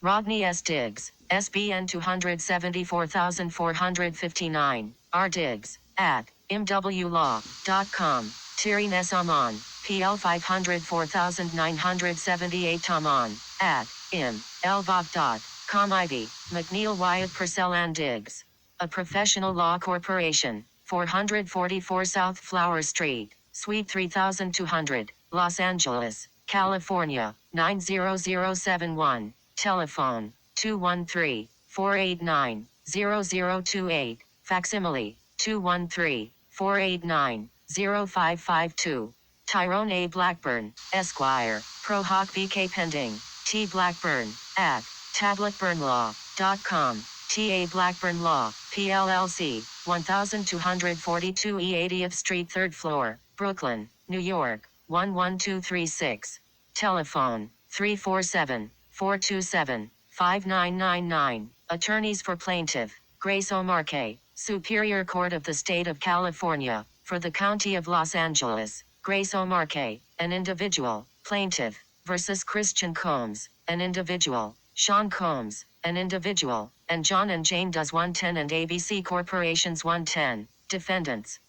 Rodney S. Diggs, SBN 274459, R. Diggs, at imwlaw.com. Tirin S. Aman, PL 504978 Taman, at imlvav.com. IV, McNeil Wyatt Purcell and Diggs. A professional law corporation, 444 South Flower Street, Suite 3200, Los Angeles, California, 90071. Telephone, 213-489-0028, facsimile, 213-489-0552. Tyrone A. Blackburn, Esquire, Pro Hoc BK Pending, T. Blackburn, at tabletburnlaw.com. T.A. Blackburn Law, PLLC, 1242 E 80th Street 3rd floor, Brooklyn, New York, 11236. Telephone, 347-427-5999. Attorneys for Plaintiff, Grace O'Marque, Superior Court of the State of California, for the County of Los Angeles, Grace O'Marque, an individual, plaintiff, versus Christian Combs, an individual, Sean Combs, an individual, and John and Jane Does 110 and ABC Corporations 110, defendants.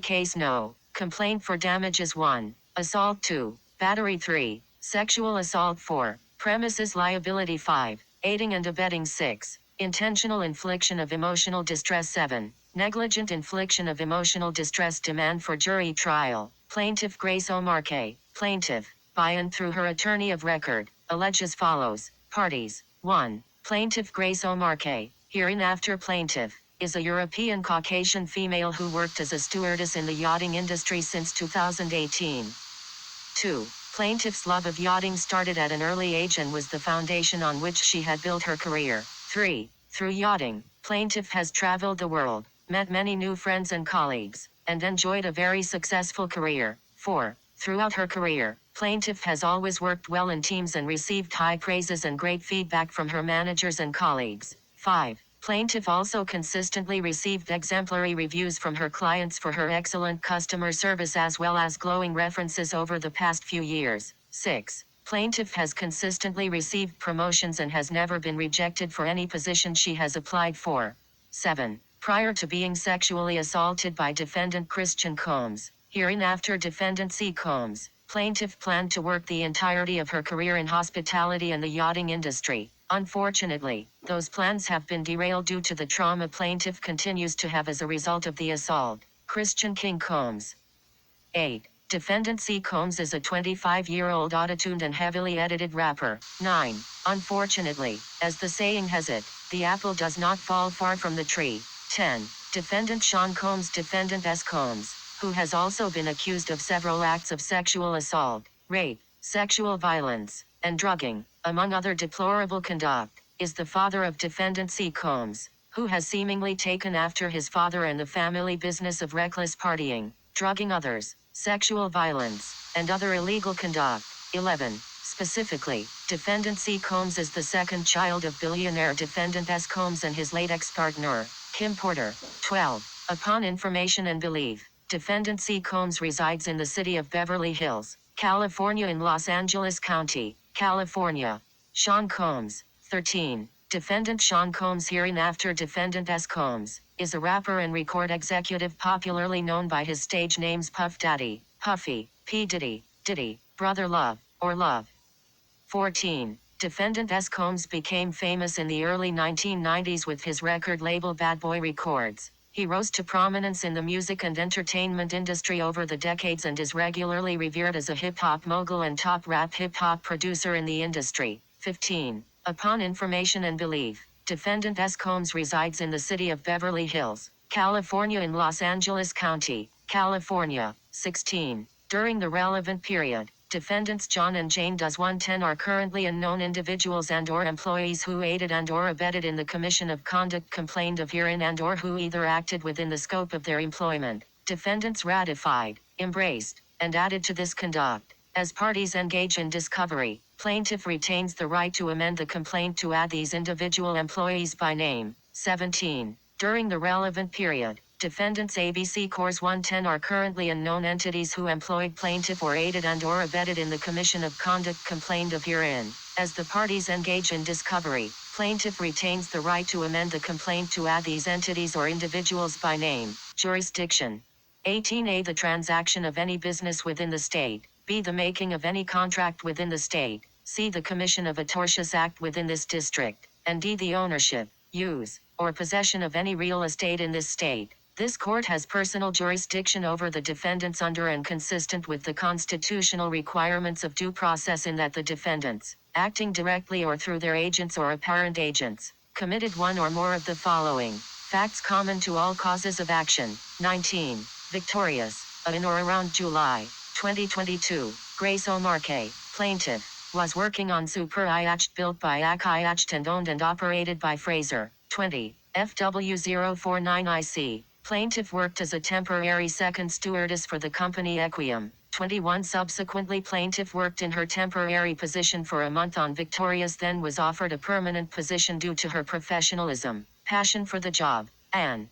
Case No. Complaint for damages 1, assault 2, battery 3, sexual assault 4, premises liability 5, aiding and abetting 6, intentional infliction of emotional distress 7, negligent infliction of emotional distress. Demand for jury trial. Plaintiff Grace O'Marque, plaintiff, by and through her attorney of record, allege as follows. Parties. 1. Plaintiff Grace O'Marque, hereinafter plaintiff, is a European Caucasian female who worked as a stewardess in the yachting industry since 2018. 2. Plaintiff's love of yachting started at an early age and was the foundation on which she had built her career. 3. Through yachting, plaintiff has traveled the world, met many new friends and colleagues, and enjoyed a very successful career. 4. Throughout her career, plaintiff has always worked well in teams and received high praises and great feedback from her managers and colleagues. 5. Plaintiff also consistently received exemplary reviews from her clients for her excellent customer service as well as glowing references over the past few years. 6. Plaintiff has consistently received promotions and has never been rejected for any position she has applied for. 7. Prior to being sexually assaulted by defendant Christian Combs, hereinafter defendant C. Combs, plaintiff planned to work the entirety of her career in hospitality and the yachting industry. Unfortunately, those plans have been derailed due to the trauma plaintiff continues to have as a result of the assault. Christian King Combs. 8. Defendant C. Combs is a 25-year-old auto-tuned and heavily edited rapper. 9. Unfortunately, as the saying has it, the apple does not fall far from the tree. 10. Defendant Sean Combs. Defendant S. Combs, who has also been accused of several acts of sexual assault, rape, sexual violence, and drugging, among other deplorable conduct, is the father of defendant C. Combs, who has seemingly taken after his father and the family business of reckless partying, drugging others, sexual violence, and other illegal conduct. 11. Specifically, defendant C. Combs is the second child of billionaire defendant S. Combs and his late ex-partner, Kim Porter. 12. Upon information and belief, defendant C. Combs resides in the city of Beverly Hills, California in Los Angeles County, California. Sean Combs. 13. Defendant Sean Combs hereinafter defendant S. Combs, is a rapper and record executive popularly known by his stage names Puff Daddy, Puffy, P. Diddy, Diddy, Brother Love, or Love. 14. Defendant S. Combs became famous in the early 1990s with his record label Bad Boy Records. He rose to prominence in the music and entertainment industry over the decades and is regularly revered as a hip-hop mogul and top rap hip-hop producer in the industry. 15. Upon information and belief, defendant S. Combs resides in the city of Beverly Hills, California in Los Angeles County, California. 16. During the relevant period, defendants John and Jane Does 110 are currently unknown individuals and/or employees who aided and/or abetted in the commission of conduct complained of herein and/or who either acted within the scope of their employment. Defendants ratified, embraced, and added to this conduct. As parties engage in discovery, plaintiff retains the right to amend the complaint to add these individual employees by name. 17. During the relevant period, Defendants ABC Cores 110 are currently unknown entities who employed plaintiff or aided and/or abetted in the commission of conduct complained of herein. As the parties engage in discovery, plaintiff retains the right to amend the complaint to add these entities or individuals by name. Jurisdiction. 18A. The transaction of any business within the state. B. The making of any contract within the state. C. The commission of a tortious act within this district. And D. The ownership, use, or possession of any real estate in this state. This court has personal jurisdiction over the defendants under and consistent with the constitutional requirements of due process in that the defendants, acting directly or through their agents or apparent agents, committed one or more of the following facts common to all causes of action. 19. Victorious, in or around July 2022, Grace O'Markey, plaintiff, was working on Super Yacht built by Yacht and owned and operated by Fraser. 20. FW049IC. Plaintiff worked as a temporary second stewardess for the company Equium. 21. Subsequently, plaintiff worked in her temporary position for a month on Victoria's, then was offered a permanent position due to her professionalism, passion for the job, and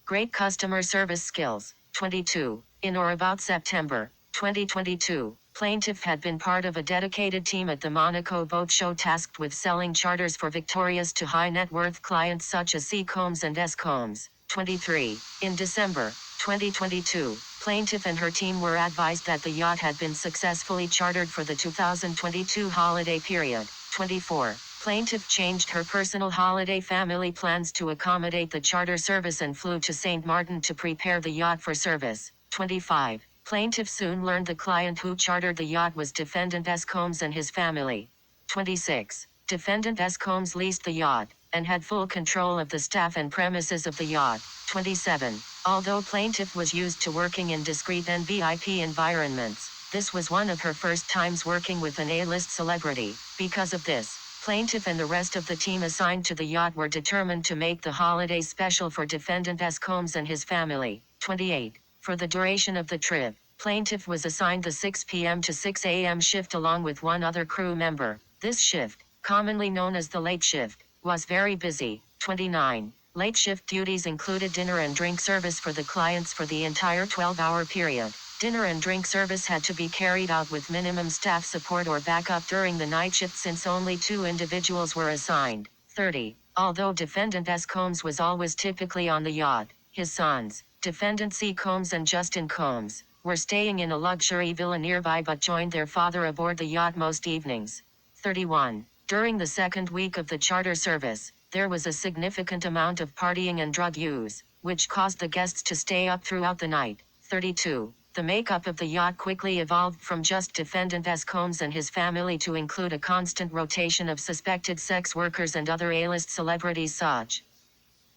great customer service skills. 22. In or about September 2022, plaintiff had been part of a dedicated team at the Monaco Boat Show tasked with selling charters for Victoria's to high net worth clients such as C. Combs and S. Combs. 23. In December 2022, plaintiff and her team were advised that the yacht had been successfully chartered for the 2022 holiday period. 24. Plaintiff changed her personal holiday family plans to accommodate the charter service and flew to St. Martin to prepare the yacht for service. 25. Plaintiff soon learned the client who chartered the yacht was defendant S. Combs and his family. 26. Defendant S. Combs leased the yacht, and had full control of the staff and premises of the yacht. 27. Although plaintiff was used to working in discreet and VIP environments, this was one of her first times working with an A-list celebrity. Because of this, plaintiff and the rest of the team assigned to the yacht were determined to make the holidays special for defendant S. Combs and his family. 28. For the duration of the trip, plaintiff was assigned the 6 p.m. to 6 a.m. shift along with one other crew member. This shift, commonly known as the late shift, was very busy. 29. Late shift duties included dinner and drink service for the clients for the entire 12-hour period. Dinner and drink service had to be carried out with minimum staff support or backup during the night shift since only 2 individuals were assigned. 30. Although defendant S. Combs was always typically on the yacht, his sons, defendant C. Combs and Justin Combs, were staying in a luxury villa nearby but joined their father aboard the yacht most evenings. 31. During the second week of the charter service, there was a significant amount of partying and drug use, which caused the guests to stay up throughout the night. 32. The makeup of the yacht quickly evolved from just defendant S. Combs and his family to include a constant rotation of suspected sex workers and other A-list celebrities such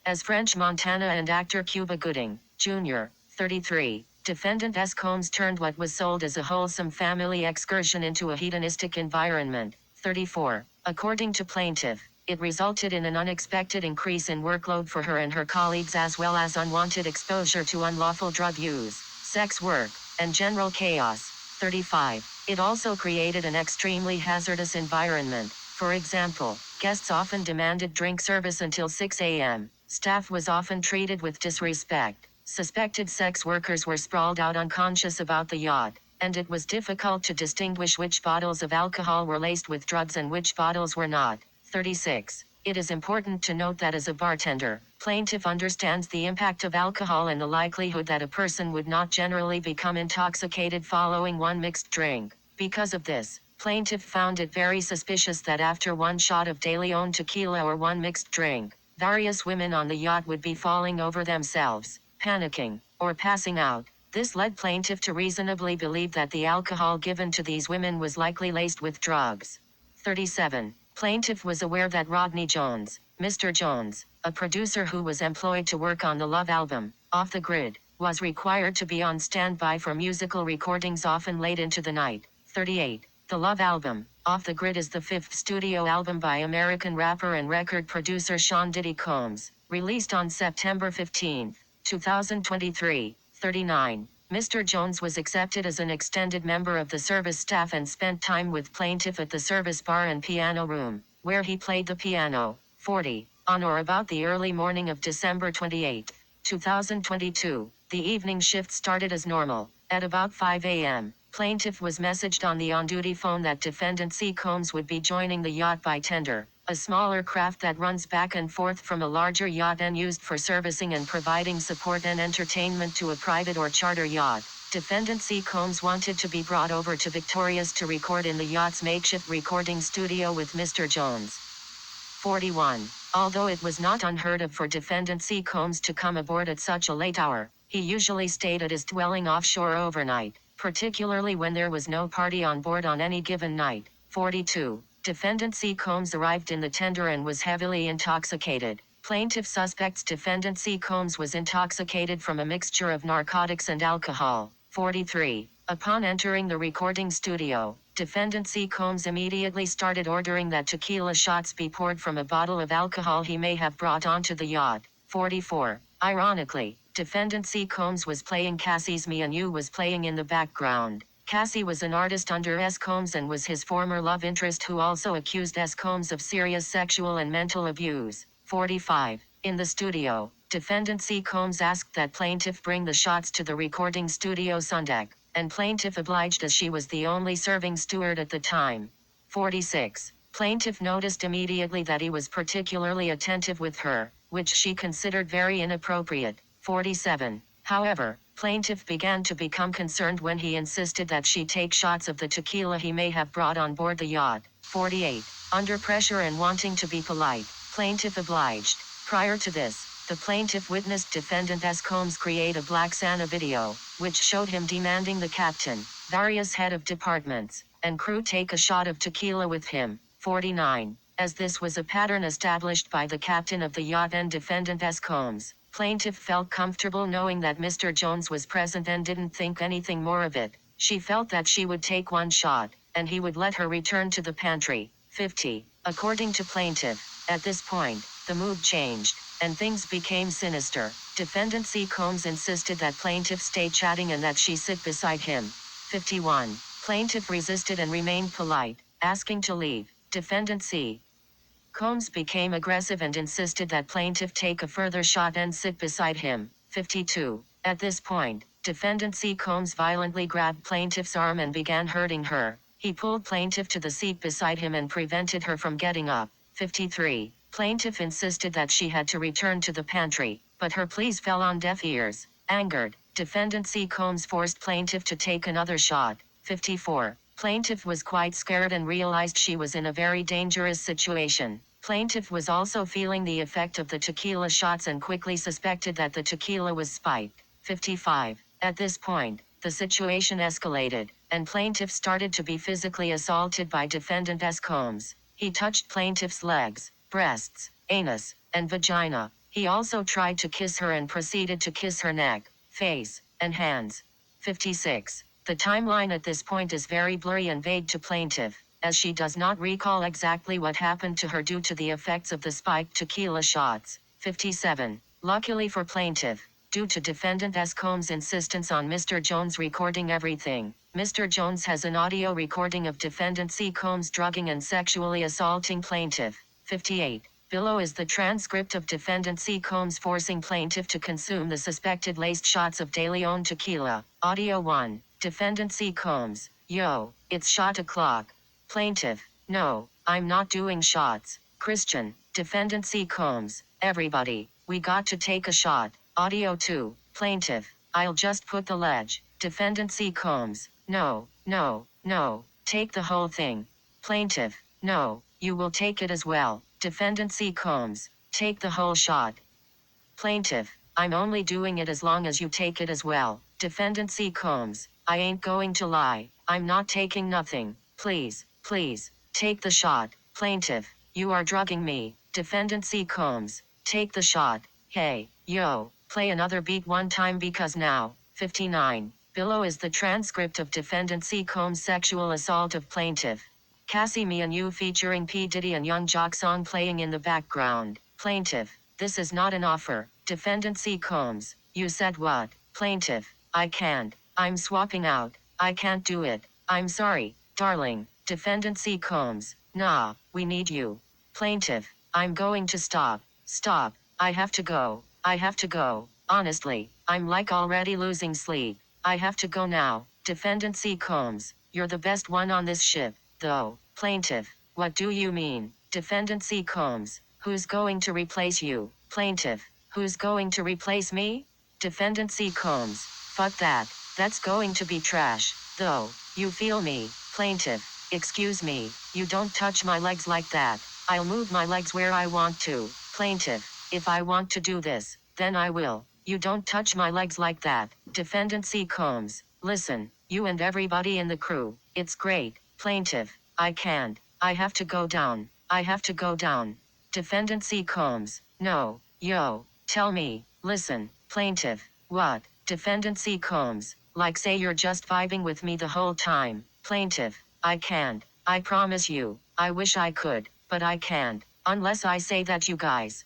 as French Montana and actor Cuba Gooding, Jr. 33. Defendant S. Combs turned what was sold as a wholesome family excursion into a hedonistic environment. 34. According to plaintiff, it resulted in an unexpected increase in workload for her and her colleagues as well as unwanted exposure to unlawful drug use, sex work, and general chaos. 35. It also created an extremely hazardous environment. For example, guests often demanded drink service until 6 a.m. Staff was often treated with disrespect. Suspected sex workers were sprawled out unconscious about the yacht, and it was difficult to distinguish which bottles of alcohol were laced with drugs and which bottles were not. 36. It is important to note that as a bartender, plaintiff understands the impact of alcohol and the likelihood that a person would not generally become intoxicated following one mixed drink. Because of this, plaintiff found it very suspicious that after one shot of De Leon tequila or one mixed drink, various women on the yacht would be falling over themselves, panicking, or passing out. This led plaintiff to reasonably believe that the alcohol given to these women was likely laced with drugs. 37. Plaintiff was aware that Rodney Jones, Mr. Jones, a producer who was employed to work on the Love album, Off the Grid, was required to be on standby for musical recordings often late into the night. 38. The Love album, Off the Grid is the 5th studio album by American rapper and record producer Sean Diddy Combs, released on September 15, 2023. 39. Mr. Jones was accepted as an extended member of the service staff and spent time with plaintiff at the service bar and piano room, where he played the piano. 40. On or about the early morning of December 28, 2022. The evening shift started as normal. At about 5 a.m., plaintiff was messaged on the on-duty phone that defendant C. Combs would be joining the yacht by tender, a smaller craft that runs back and forth from a larger yacht and used for servicing and providing support and entertainment to a private or charter yacht. Defendant C. Combs wanted to be brought over to Victoria's to record in the yacht's makeshift recording studio with Mr. Jones. 41. Although it was not unheard of for defendant C. Combs to come aboard at such a late hour, he usually stayed at his dwelling offshore overnight, particularly when there was no party on board on any given night. 42. Defendant C. Combs arrived in the tender and was heavily intoxicated. Plaintiff suspects defendant C. Combs was intoxicated from a mixture of narcotics and alcohol. 43. Upon entering the recording studio, defendant C. Combs immediately started ordering that tequila shots be poured from a bottle of alcohol he may have brought onto the yacht. 44. Ironically, defendant C. Combs was playing Cassie's Me and You was playing in the background. Cassie was an artist under S. Combs and was his former love interest who also accused S. Combs of serious sexual and mental abuse. 45. In the studio, defendant C. Combs asked that plaintiff bring the shots to the recording studio sundeck, and plaintiff obliged as she was the only serving steward at the time. 46. Plaintiff noticed immediately that he was particularly attentive with her, which she considered very inappropriate. 47. However, plaintiff began to become concerned when he insisted that she take shots of the tequila he may have brought on board the yacht. 48. Under pressure and wanting to be polite, plaintiff obliged. Prior to this, the plaintiff witnessed defendant S. Combs create a Black Santa video, which showed him demanding the captain, various head of departments, and crew take a shot of tequila with him. 49. As this was a pattern established by the captain of the yacht and defendant S. Combs, plaintiff felt comfortable knowing that Mr. Jones was present and didn't think anything more of it. She felt that she would take one shot, and he would let her return to the pantry. 50. According to plaintiff, at this point, the mood changed, and things became sinister. Defendant C. Combs insisted that plaintiff stay chatting and that she sit beside him. 51. Plaintiff resisted and remained polite, asking to leave. Defendant C. Combs became aggressive and insisted that plaintiff take a further shot and sit beside him. 52. At this point, defendant C. Combs violently grabbed plaintiff's arm and began hurting her. He pulled plaintiff to the seat beside him and prevented her from getting up. 53. Plaintiff insisted that she had to return to the pantry, but her pleas fell on deaf ears. Angered, defendant C. Combs forced plaintiff to take another shot. 54. Plaintiff was quite scared and realized she was in a very dangerous situation. Plaintiff was also feeling the effect of the tequila shots and quickly suspected that the tequila was spiked. 55. At this point, the situation escalated, and plaintiff started to be physically assaulted by defendant S. Combs. He touched plaintiff's legs, breasts, anus, and vagina. He also tried to kiss her and proceeded to kiss her neck, face, and hands. 56. The timeline at this point is very blurry and vague to plaintiff, as she does not recall exactly what happened to her due to the effects of the spiked tequila shots. 57. Luckily for plaintiff, due to defendant S. Combs' insistence on Mr. Jones recording everything, Mr. Jones has an audio recording of defendant C. Combs drugging and sexually assaulting plaintiff. 58. Below is the transcript of defendant C. Combs forcing plaintiff to consume the suspected laced shots of De Leon tequila. Audio 1. Defendant C. Combs: Yo, it's shot o'clock. Plaintiff: No, I'm not doing shots. Christian: Defendant C. Combs: Everybody, we got to take a shot. Audio 2. Plaintiff: I'll just put the ledge. Defendant C. Combs: No, no, no, take the whole thing. Plaintiff: No, you will take it as well. Defendant C. Combs: Take the whole shot. Plaintiff: I'm only doing it as long as you take it as well. Defendant C. Combs: I ain't going to lie. I'm not taking nothing. Please, please, take the shot. Plaintiff: You are drugging me. Defendant C. Combs: Take the shot. Hey, yo, play another beat one time because now. 59. Below is the transcript of defendant C. Combs' sexual assault of plaintiff. Cassie Me and You featuring P. Diddy and Young Jock song playing in the background. Plaintiff: This is not an offer. Defendant C. Combs: You said what? Plaintiff: I can't. I'm swapping out. I can't do it. I'm sorry, darling. Defendant C. Combs: Nah, we need you. Plaintiff: I'm going to stop. Stop. I have to go. I have to go. Honestly, I'm like already losing sleep. I have to go now. Defendant C. Combs, you're the best one on this ship, though. Plaintiff, what do you mean? Defendant C. Combs, who's going to replace you? Plaintiff, who's going to replace me? Defendant C. Combs, fuck that. That's going to be trash, though. You feel me? Plaintiff, excuse me, you don't touch my legs like that. I'll move my legs where I want to. Plaintiff, if I want to do this, then I will. You don't touch my legs like that. Defendant C. Combs, listen, you and everybody in the crew, it's great. Plaintiff, I can't. I have to go down. I have to go down. Defendant C. Combs, no, yo, tell me, listen. Plaintiff, what? Defendant C. Combs, like say you're just vibing with me the whole time. Plaintiff, I can't. I promise you, I wish I could, but I can't, unless I say that you guys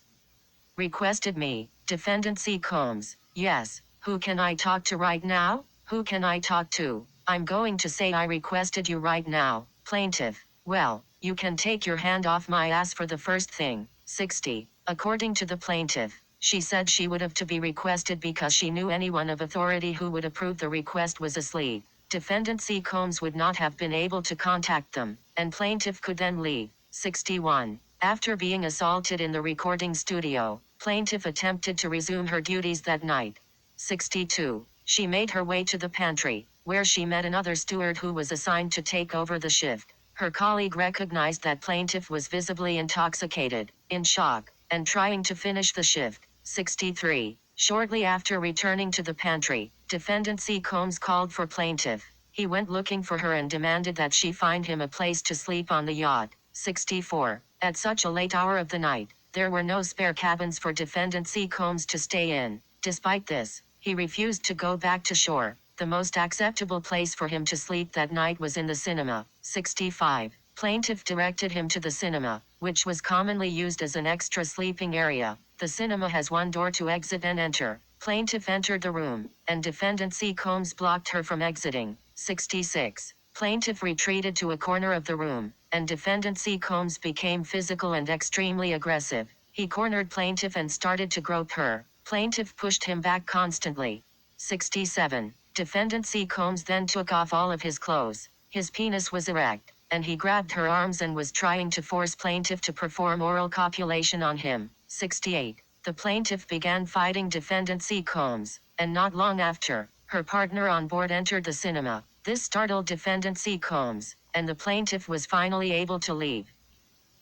requested me. Defendant C. Combs, yes. Who can I talk to right now? Who can I talk to? I'm going to say I requested you right now. Plaintiff, well, you can take your hand off my ass for the first thing. 60. According to the plaintiff, she said she would have to be requested because she knew anyone of authority who would approve the request was asleep. Defendant C. Combs would not have been able to contact them, and plaintiff could then leave. 61. After being assaulted in the recording studio, plaintiff attempted to resume her duties that night. 62. She made her way to the pantry, where she met another steward who was assigned to take over the shift. Her colleague recognized that plaintiff was visibly intoxicated, in shock, and trying to finish the shift. 63. Shortly after returning to the pantry, defendant C. Combs called for plaintiff. He went looking for her and demanded that she find him a place to sleep on the yacht. 64. At such a late hour of the night, there were no spare cabins for defendant C. Combs to stay in. Despite this, he refused to go back to shore. The most acceptable place for him to sleep that night was in the cinema. 65. Plaintiff directed him to the cinema, which was commonly used as an extra sleeping area. The cinema has one door to exit and enter. Plaintiff entered the room, and defendant C. Combs blocked her from exiting. 66. Plaintiff retreated to a corner of the room, and defendant C. Combs became physical and extremely aggressive. He cornered plaintiff and started to grope her. Plaintiff pushed him back constantly. 67. Defendant C. Combs then took off all of his clothes. His penis was erect, and he grabbed her arms and was trying to force plaintiff to perform oral copulation on him. 68. The plaintiff began fighting defendant C. Combs, and not long after, her partner on board entered the cinema. This startled defendant C. Combs, and the plaintiff was finally able to leave.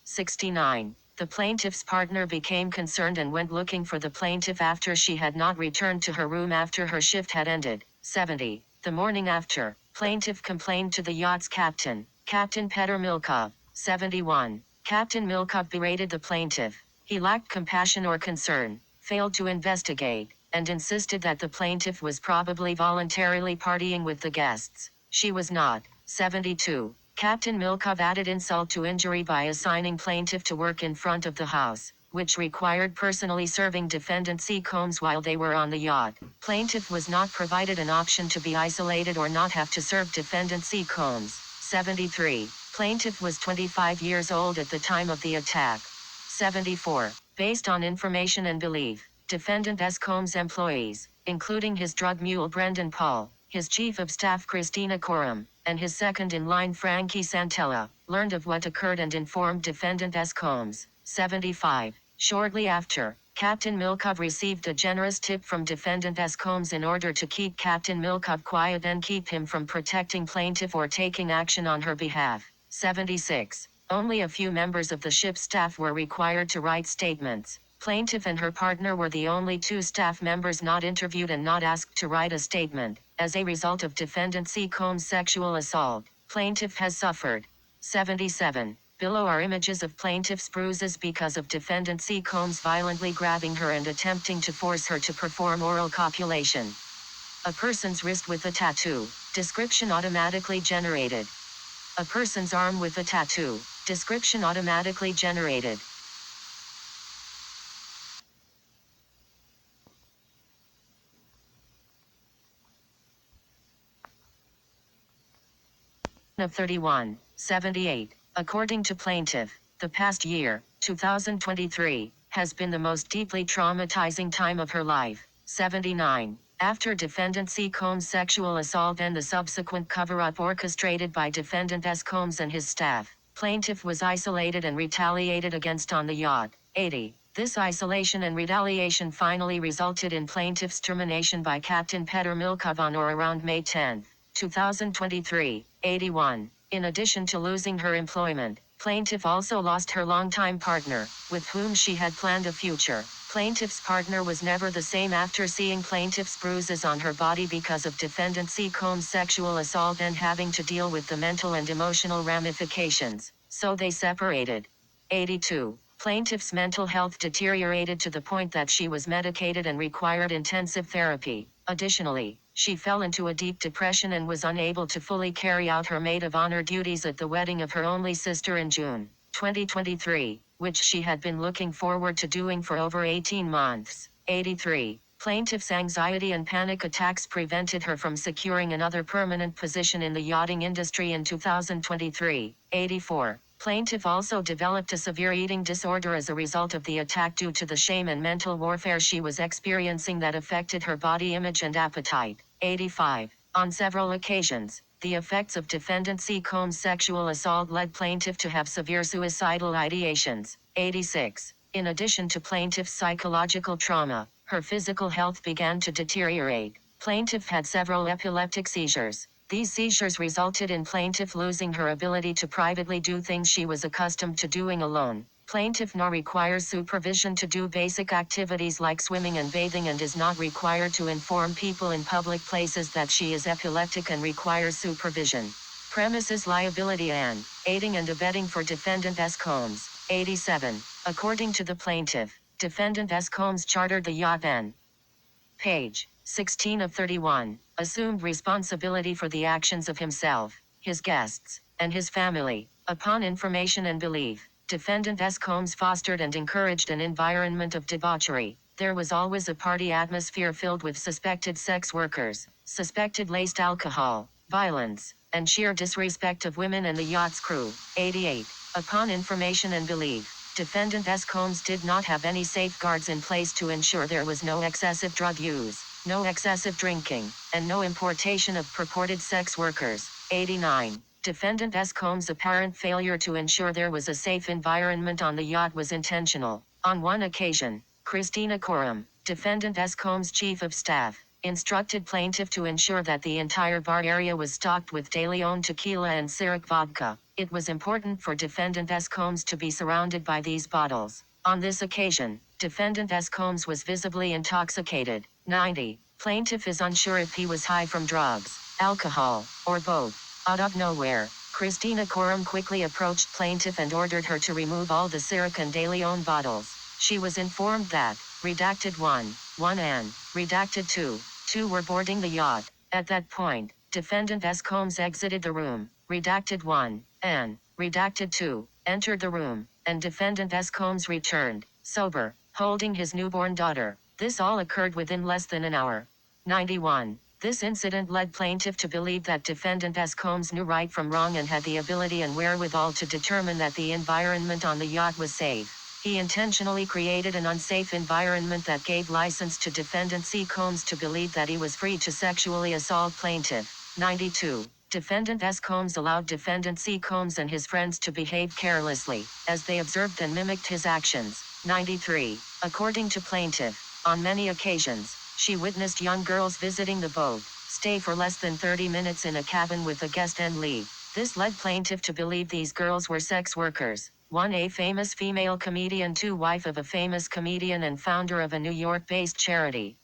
69. The plaintiff's partner became concerned and went looking for the plaintiff after she had not returned to her room after her shift had ended. 70. The morning after, plaintiff complained to the yacht's captain, Captain Petr Milkov. 71. Captain Milkov berated the plaintiff. He lacked compassion or concern, failed to investigate, and insisted that the plaintiff was probably voluntarily partying with the guests. She was not. 72. Captain Milkov added insult to injury by assigning plaintiff to work in front of the house, which required personally serving defendant C. Combs while they were on the yacht. Plaintiff was not provided an option to be isolated or not have to serve defendant C. Combs. 73. Plaintiff was 25 years old at the time of the attack. 74. Based on information and belief, defendant S. Combs' employees, including his drug mule Brendan Paul, his chief of staff Christina Coram, and his second-in-line Frankie Santella, learned of what occurred and informed defendant S. Combs. 75. Shortly after, Captain Milkov received a generous tip from defendant S. Combs in order to keep Captain Milkov quiet and keep him from protecting plaintiff or taking action on her behalf. 76. Only a few members of the ship's staff were required to write statements. Plaintiff and her partner were the only two staff members not interviewed and not asked to write a statement. As a result of defendant C. Combs' sexual assault, plaintiff has suffered. 77. Below are images of plaintiff's bruises because of defendant C. Combs violently grabbing her and attempting to force her to perform oral copulation. A person's wrist with a tattoo. Description automatically generated. A person's arm with a tattoo. Description automatically generated. Of 31. 78. According to plaintiff, the past year, 2023, has been the most deeply traumatizing time of her life. 79. After Defendant C. Combs' sexual assault and the subsequent cover-up orchestrated by Defendant S. Combs and his staff, plaintiff was isolated and retaliated against on the yacht. 80. This isolation and retaliation finally resulted in plaintiff's termination by Captain Petr Milkov on or around May 10, 2023. 81. In addition to losing her employment, plaintiff also lost her longtime partner, with whom she had planned a future. Plaintiff's partner was never the same after seeing plaintiff's bruises on her body because of Defendant C. Combs' sexual assault and having to deal with the mental and emotional ramifications, so they separated. 82. Plaintiff's mental health deteriorated to the point that she was medicated and required intensive therapy. Additionally, she fell into a deep depression and was unable to fully carry out her maid of honor duties at the wedding of her only sister in June 2023, which she had been looking forward to doing for over 18 months. 83. Plaintiff's anxiety and panic attacks prevented her from securing another permanent position in the yachting industry in 2023. 84. Plaintiff also developed a severe eating disorder as a result of the attack due to the shame and mental warfare she was experiencing that affected her body image and appetite. 85. On several occasions, the effects of Defendant C. Combs' sexual assault led plaintiff to have severe suicidal ideations. 86. In addition to plaintiff's psychological trauma, her physical health began to deteriorate. Plaintiff had several epileptic seizures. These seizures resulted in plaintiff losing her ability to privately do things she was accustomed to doing alone. Plaintiff now requires supervision to do basic activities like swimming and bathing and is not required to inform people in public places that she is epileptic and requires supervision. Premises liability and aiding and abetting for Defendant S. Combs. 87. According to the plaintiff, Defendant S. Combs chartered the yacht and page 16 of 31, assumed responsibility for the actions of himself, his guests, and his family. Upon information and belief, Defendant S. Combs fostered and encouraged an environment of debauchery. There was always a party atmosphere filled with suspected sex workers, suspected laced alcohol, violence, and sheer disrespect of women and the yacht's crew. 88. Upon information and belief, Defendant S. Combs did not have any safeguards in place to ensure there was no excessive drug use, no excessive drinking, and no importation of purported sex workers. 89. Defendant S. Combs' apparent failure to ensure there was a safe environment on the yacht was intentional. On one occasion, Christina Coram, Defendant S. Combs' chief of staff, instructed plaintiff to ensure that the entire bar area was stocked with De Leon tequila and Ciroc vodka. It was important for Defendant S. Combs to be surrounded by these bottles. On this occasion, Defendant S. Combs was visibly intoxicated. 90. Plaintiff is unsure if he was high from drugs, alcohol, or both. Out of nowhere, Christina Coram quickly approached plaintiff and ordered her to remove all the Ciroc and De Leon bottles. She was informed that redacted 1 and redacted 2 were boarding the yacht. At that point, Defendant S. Combs exited the room. Redacted 1 and redacted 2 entered the room, and Defendant S. Combs returned, sober, holding his newborn daughter. This all occurred within less than an hour. 91. This incident led plaintiff to believe that Defendant S. Combs knew right from wrong and had the ability and wherewithal to determine that the environment on the yacht was safe. He intentionally created an unsafe environment that gave license to Defendant C. Combs to believe that he was free to sexually assault plaintiff. 92. Defendant S. Combs allowed Defendant C. Combs and his friends to behave carelessly, as they observed and mimicked his actions. 93. According to plaintiff, on many occasions, she witnessed young girls visiting the boat, stay for less than 30 minutes in a cabin with a guest and leave. This led plaintiff to believe these girls were sex workers. 1. A famous female comedian. 2. Wife of a famous comedian and founder of a New York-based charity.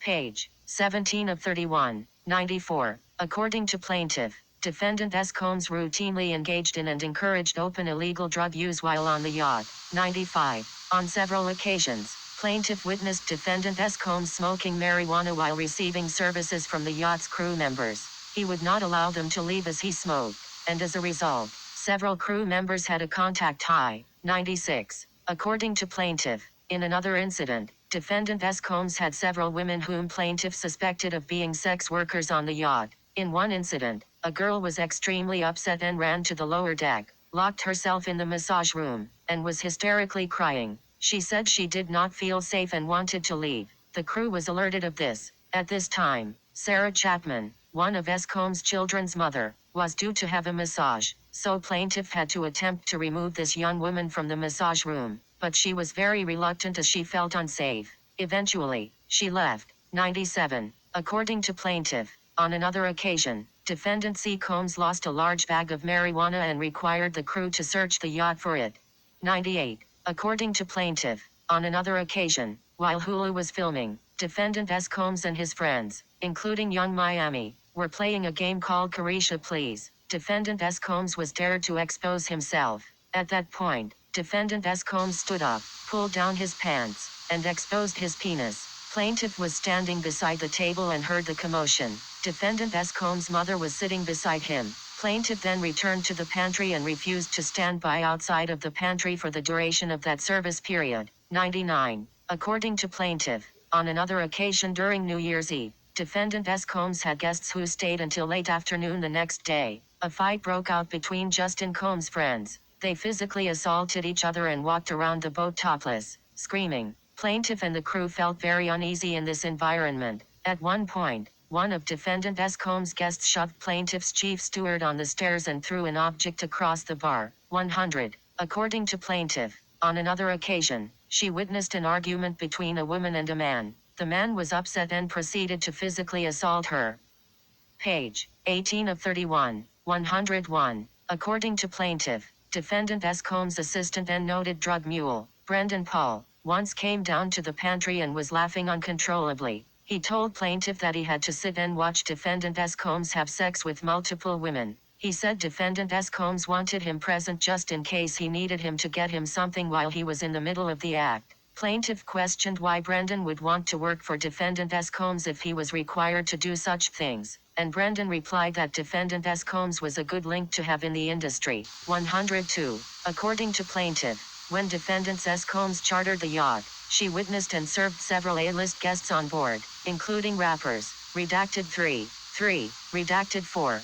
Page 17 of 31. 94. According to plaintiff, Defendant S. Combs routinely engaged in and encouraged open illegal drug use while on the yacht. 95. On several occasions, plaintiff witnessed Defendant S. Combs smoking marijuana while receiving services from the yacht's crew members. He would not allow them to leave as he smoked, and as a result, several crew members had a contact high. 96. According to plaintiff, in another incident, Defendant S. Combs had several women whom plaintiff suspected of being sex workers on the yacht. In one incident, a girl was extremely upset and ran to the lower deck, locked herself in the massage room, and was hysterically crying. She said she did not feel safe and wanted to leave. The crew was alerted of this. At this time, Sarah Chapman, one of S. Combs' children's mother, was due to have a massage, so plaintiff had to attempt to remove this young woman from the massage room, but she was very reluctant as she felt unsafe. Eventually, she left. 97. According to plaintiff, on another occasion, defendant C. Combs lost a large bag of marijuana and required the crew to search the yacht for it. 98. According to plaintiff, on another occasion, while Hulu was filming, defendant S. Combs and his friends, including Young Miami, were playing a game called Carisha Please. Defendant S. Combs was dared to expose himself. At that point, defendant S. Combs stood up, pulled down his pants, and exposed his penis. Plaintiff was standing beside the table and heard the commotion. Defendant S. Combs' mother was sitting beside him. Plaintiff then returned to the pantry and refused to stand by outside of the pantry for the duration of that service period. 99. According to plaintiff, on another occasion during New Year's Eve, defendant S. Combs had guests who stayed until late afternoon the next day. A fight broke out between Justin Combs' friends. They physically assaulted each other and walked around the boat topless, screaming. Plaintiff and the crew felt very uneasy in this environment. At one point, one of defendant S. Combs' guests shoved plaintiff's chief steward on the stairs and threw an object across the bar. 100. According to plaintiff, on another occasion, she witnessed an argument between a woman and a man. The man was upset and proceeded to physically assault her. Page 18 of 31. 101. According to plaintiff, defendant S. Combs' assistant and noted drug mule, Brendan Paul, once came down to the pantry and was laughing uncontrollably. He told plaintiff that he had to sit and watch defendant S. Combs have sex with multiple women. He said defendant S. Combs wanted him present just in case he needed him to get him something while he was in the middle of the act. Plaintiff questioned why Brendan would want to work for defendant S. Combs if he was required to do such things, and Brendan replied that defendant S. Combs was a good link to have in the industry. 102. According to plaintiff, when defendant S. Combs chartered the yacht, she witnessed and served several A-list guests on board, including rappers, Redacted 3, Redacted 4,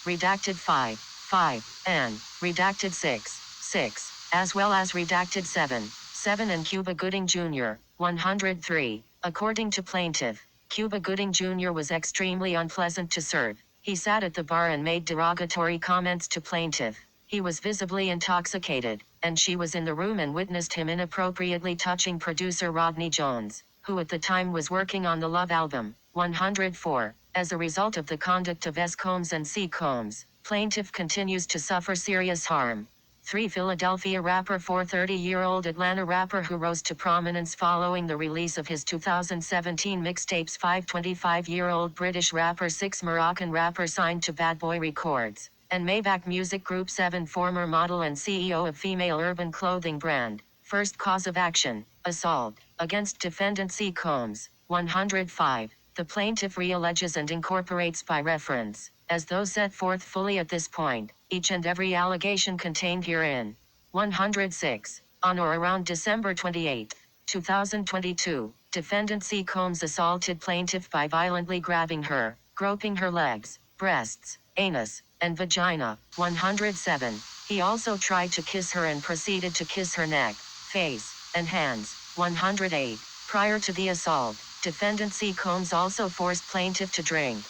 Redacted 5, and Redacted 6, as well as Redacted 7 and Cuba Gooding Jr. 103. According to plaintiff, Cuba Gooding Jr. was extremely unpleasant to serve. He sat at the bar and made derogatory comments to plaintiff. He was visibly intoxicated, and she was in the room and witnessed him inappropriately touching producer Rodney Jones, who at the time was working on the Love album. 104. As a result of the conduct of S. Combs and C. Combs, plaintiff continues to suffer serious harm. 3. Philadelphia rapper 30-year-old Atlanta rapper who rose to prominence following the release of his 2017 mixtapes. 5. 25-year-old British rapper 6. Moroccan rapper signed to Bad Boy Records and Maybach Music Group. 7. Former model and CEO of female urban clothing brand. First cause of action, assault, against defendant C. Combs. 105. The plaintiff realleges and incorporates by reference, as those set forth fully at this point, each and every allegation contained herein. 106. On or around December 28, 2022, defendant C. Combs assaulted plaintiff by violently grabbing her, groping her legs, breasts, anus, and vagina. 107. He also tried to kiss her and proceeded to kiss her neck, face, and hands. 108. Prior to the assault, defendant C. Combs also forced plaintiff to drink.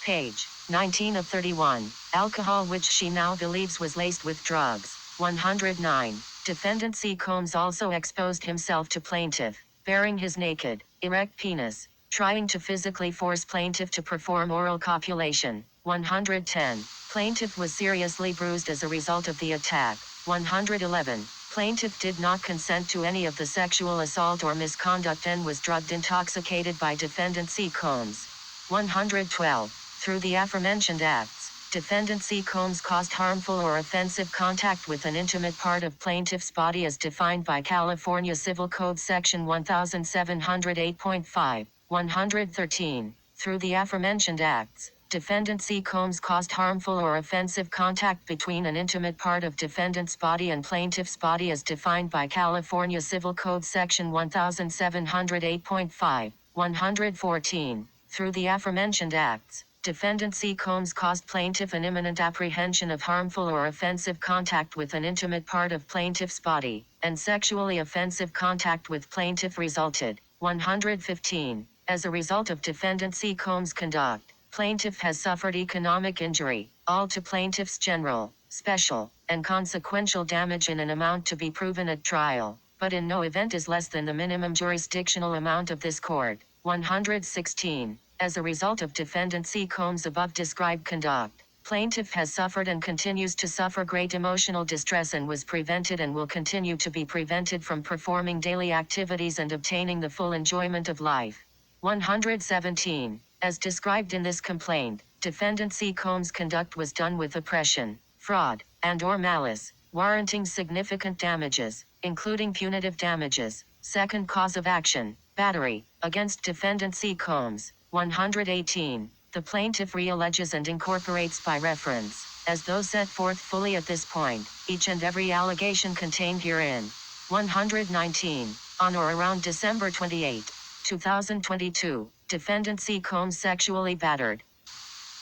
Page 19 of 31. Alcohol which she now believes was laced with drugs. 109. Defendant C. Combs also exposed himself to plaintiff, bearing his naked, erect penis, trying to physically force plaintiff to perform oral copulation. 110. Plaintiff was seriously bruised as a result of the attack. 111. Plaintiff did not consent to any of the sexual assault or misconduct and was drugged intoxicated by defendant C. Combs. 112. Through the aforementioned acts, defendant C. Combs caused harmful or offensive contact with an intimate part of plaintiff's body as defined by California Civil Code Section 1708.5. 113. Through the aforementioned acts, defendant C. Combs caused harmful or offensive contact between an intimate part of defendant's body and plaintiff's body as defined by California Civil Code Section 1708.5. 114. Through the aforementioned acts, defendant C. Combs caused plaintiff an imminent apprehension of harmful or offensive contact with an intimate part of plaintiff's body, and sexually offensive contact with plaintiff resulted. 115. As a result of Defendant C. Combs' conduct, plaintiff has suffered economic injury, all to plaintiff's general, special, and consequential damage in an amount to be proven at trial, but in no event is less than the minimum jurisdictional amount of this court. 116. As a result of Defendant C. Combs' above described conduct, plaintiff has suffered and continues to suffer great emotional distress and was prevented and will continue to be prevented from performing daily activities and obtaining the full enjoyment of life. 117. As described in this complaint, Defendant C. Combs' conduct was done with oppression, fraud, and/or malice, warranting significant damages, including punitive damages. Second cause of action, battery, against Defendant C. Combs. 118. The plaintiff realleges and incorporates by reference, as though set forth fully at this point, each and every allegation contained herein. 119. On or around December 28, 2022, Defendant C. Combs sexually battered.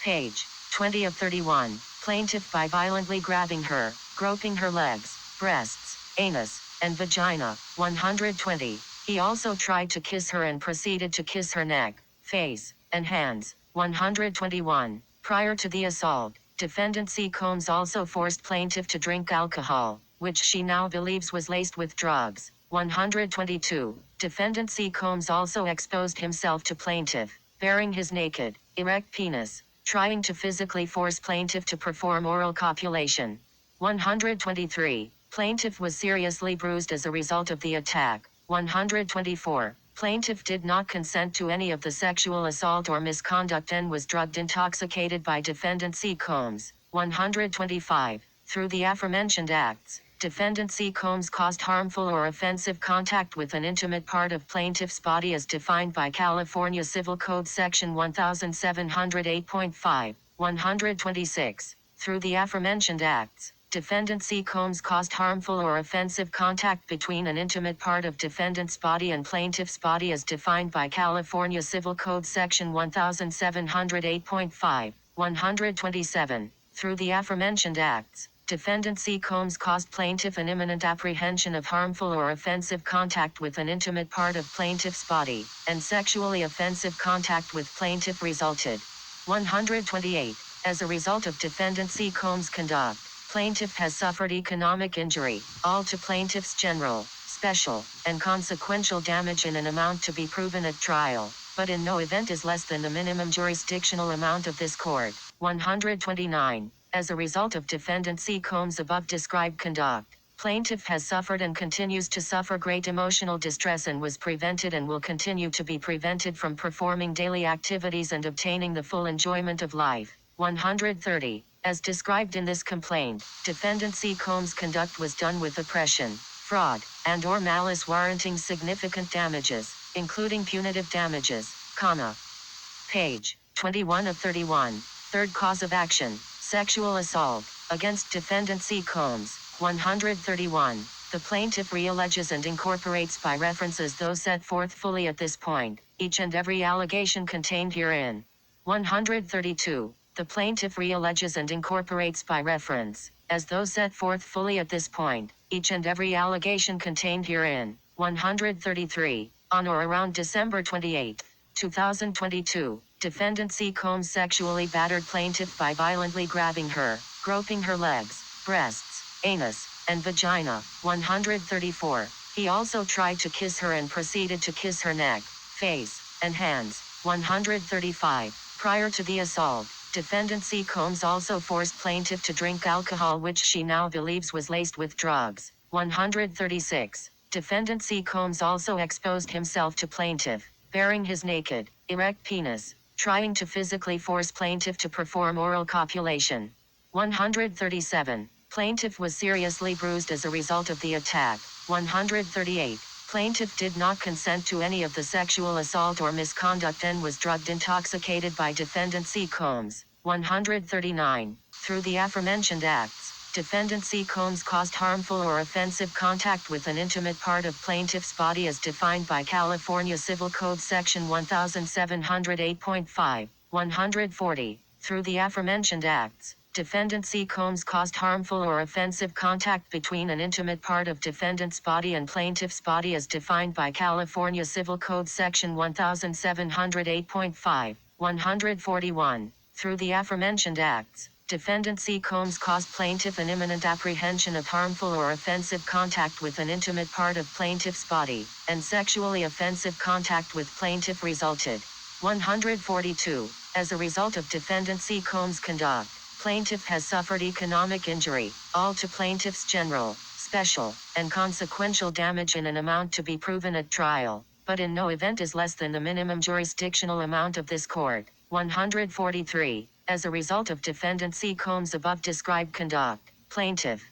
Page 20 of 31. Plaintiff by violently grabbing her, groping her legs, breasts, anus, and vagina. 120. He also tried to kiss her and proceeded to kiss her neck, face, and hands. 121. Prior to the assault, Defendant C. Combs also forced plaintiff to drink alcohol, which she now believes was laced with drugs. 122. Defendant C. Combs also exposed himself to plaintiff, bearing his naked, erect penis, trying to physically force plaintiff to perform oral copulation. 123. Plaintiff was seriously bruised as a result of the attack. 124. Plaintiff did not consent to any of the sexual assault or misconduct and was drugged intoxicated by Defendant C. Combs. 125. Through the aforementioned acts, Defendant C. Combs caused harmful or offensive contact with an intimate part of plaintiff's body as defined by California Civil Code Section 1708.5. 126. Through the aforementioned acts, Defendant C. Combs caused harmful or offensive contact between an intimate part of defendant's body and plaintiff's body as defined by California Civil Code Section 1708.5. 127. Through the aforementioned acts, Defendant C. Combs caused plaintiff an imminent apprehension of harmful or offensive contact with an intimate part of plaintiff's body, and sexually offensive contact with plaintiff resulted. 128. As a result of Defendant C. Combs' conduct, plaintiff has suffered economic injury, all to plaintiff's general, special, and consequential damage in an amount to be proven at trial, but in no event is less than the minimum jurisdictional amount of this court. 129. As a result of Defendant C. Combs' above described conduct, plaintiff has suffered and continues to suffer great emotional distress and was prevented and will continue to be prevented from performing daily activities and obtaining the full enjoyment of life. 130. As described in this complaint, Defendant C. Combs' conduct was done with oppression, fraud, and/or malice warranting significant damages, including punitive damages, Page 21 of 31. Third cause of action, sexual assault, against Defendant C. Combs. 131. The plaintiff realleges and incorporates by references those set forth fully at this point, each and every allegation contained herein. 132. The plaintiff realleges and incorporates by reference, as those set forth fully at this point, each and every allegation contained herein. 133. On or around December 28, 2022, Defendant C. Combs sexually battered plaintiff by violently grabbing her, groping her legs, breasts, anus, and vagina. 134. He also tried to kiss her and proceeded to kiss her neck, face, and hands. 135. Prior to the assault, Defendant C. Combs also forced plaintiff to drink alcohol which she now believes was laced with drugs. 136. Defendant C. Combs also exposed himself to plaintiff, bearing his naked, erect penis, trying to physically force plaintiff to perform oral copulation. 137. Plaintiff was seriously bruised as a result of the attack. 138. Plaintiff did not consent to any of the sexual assault or misconduct and was drugged intoxicated by Defendant C. Combs. 139. Through the aforementioned acts, Defendant C. Combs caused harmful or offensive contact with an intimate part of plaintiff's body as defined by California Civil Code Section 1708.5. 140. Through the aforementioned acts, Defendant C. Combs caused harmful or offensive contact between an intimate part of defendant's body and plaintiff's body as defined by California Civil Code Section 1708.5, 141. Through the aforementioned acts, defendant C. Combs caused plaintiff an imminent apprehension of harmful or offensive contact with an intimate part of plaintiff's body, and sexually offensive contact with plaintiff resulted. 142. As a result of defendant C. Combs' conduct, plaintiff has suffered economic injury, all to plaintiff's general, special, and consequential damage in an amount to be proven at trial, but in no event is less than the minimum jurisdictional amount of this court. 143. As a result of defendant C. Combs' above described conduct, plaintiff,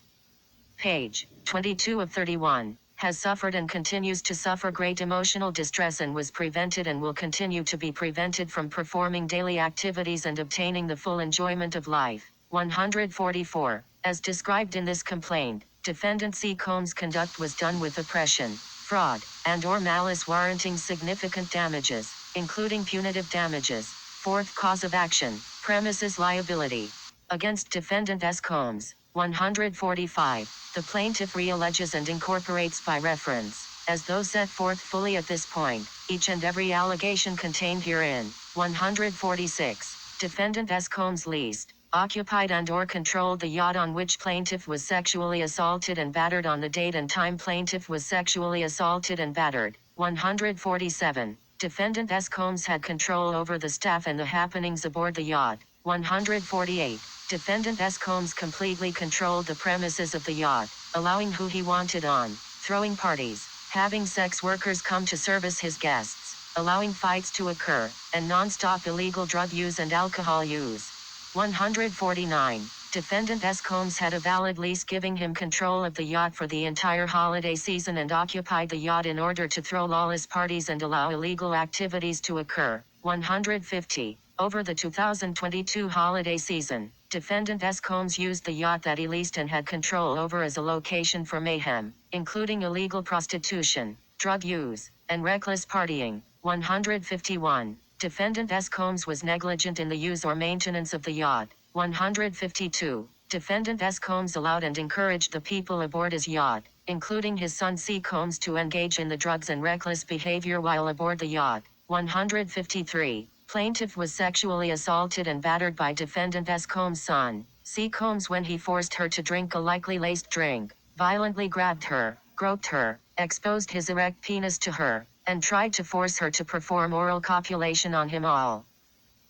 page 22 of 31, has suffered and continues to suffer great emotional distress and was prevented and will continue to be prevented from performing daily activities and obtaining the full enjoyment of life. 144. As described in this complaint, defendant C. Combs' conduct was done with oppression, fraud, and/or malice warranting significant damages, including punitive damages. Fourth cause of action, premises liability. Against defendant S. Combs. 145. The plaintiff realleges and incorporates by reference, as though set forth fully at this point, each and every allegation contained herein. 146. Defendant S. Combs leased, occupied and/or controlled the yacht on which plaintiff was sexually assaulted and battered on the date and time plaintiff was sexually assaulted and battered. 147. Defendant S. Combs had control over the staff and the happenings aboard the yacht. 148. Defendant S. Combs completely controlled the premises of the yacht, allowing who he wanted on, throwing parties, having sex workers come to service his guests, allowing fights to occur, and non-stop illegal drug use and alcohol use. 149. Defendant S. Combs had a valid lease giving him control of the yacht for the entire holiday season and occupied the yacht in order to throw lawless parties and allow illegal activities to occur. 150. Over the 2022 holiday season, defendant S. Combs used the yacht that he leased and had control over as a location for mayhem, including illegal prostitution, drug use, and reckless partying. 151. Defendant S. Combs was negligent in the use or maintenance of the yacht. 152. Defendant S. Combs allowed and encouraged the people aboard his yacht, including his son C. Combs, to engage in the drugs and reckless behavior while aboard the yacht. 153. Plaintiff was sexually assaulted and battered by defendant S. Combs' son, C. Combs, when he forced her to drink a likely laced drink, violently grabbed her, groped her, exposed his erect penis to her, and tried to force her to perform oral copulation on him, all.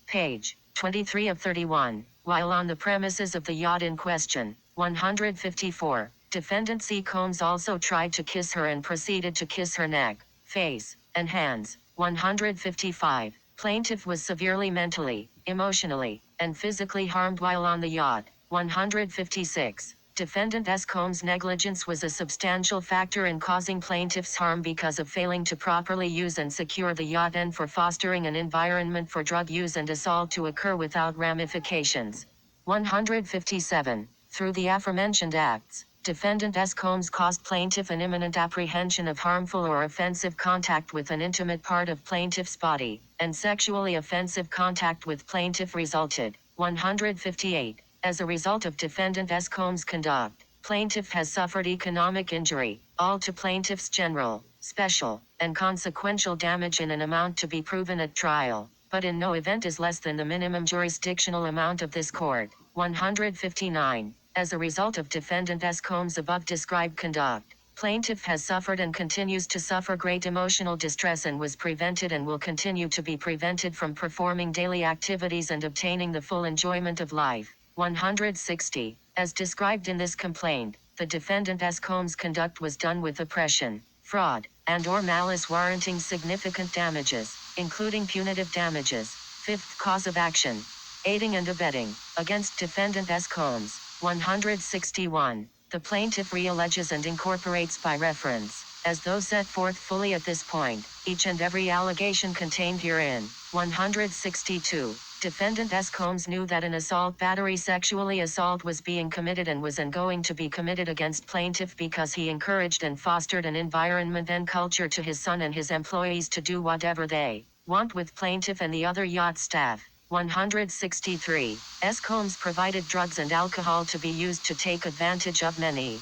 Page 23 of 31. While on the premises of the yacht in question. 154. Defendant C. Combs also tried to kiss her and proceeded to kiss her neck, face, and hands. 155. Plaintiff was severely mentally, emotionally, and physically harmed while on the yacht. 156. Defendant S. Combs' negligence was a substantial factor in causing plaintiff's harm because of failing to properly use and secure the yacht and for fostering an environment for drug use and assault to occur without ramifications. 157. Through the aforementioned acts, defendant S. Combs caused plaintiff an imminent apprehension of harmful or offensive contact with an intimate part of plaintiff's body, and sexually offensive contact with plaintiff resulted. 158. As a result of defendant S. Combs' conduct, plaintiff has suffered economic injury, all to plaintiff's general, special, and consequential damage in an amount to be proven at trial, but in no event is less than the minimum jurisdictional amount of this court. 159. As a result of defendant S. Combs' above described conduct, plaintiff has suffered and continues to suffer great emotional distress and was prevented and will continue to be prevented from performing daily activities and obtaining the full enjoyment of life. 160. As described in this complaint, the defendant S. Combs' conduct was done with oppression, fraud, and/or malice warranting significant damages, including punitive damages. Fifth cause of action, aiding and abetting, against defendant S. Combs. 161. The plaintiff realleges and incorporates by reference, as though set forth fully at this point, each and every allegation contained herein. 162. Defendant S. Combs knew that an assault battery sexually assault was being committed and was going to be committed against plaintiff because he encouraged and fostered an environment and culture to his son and his employees to do whatever they want with plaintiff and the other yacht staff. 163. S. Combs provided drugs and alcohol to be used to take advantage of many.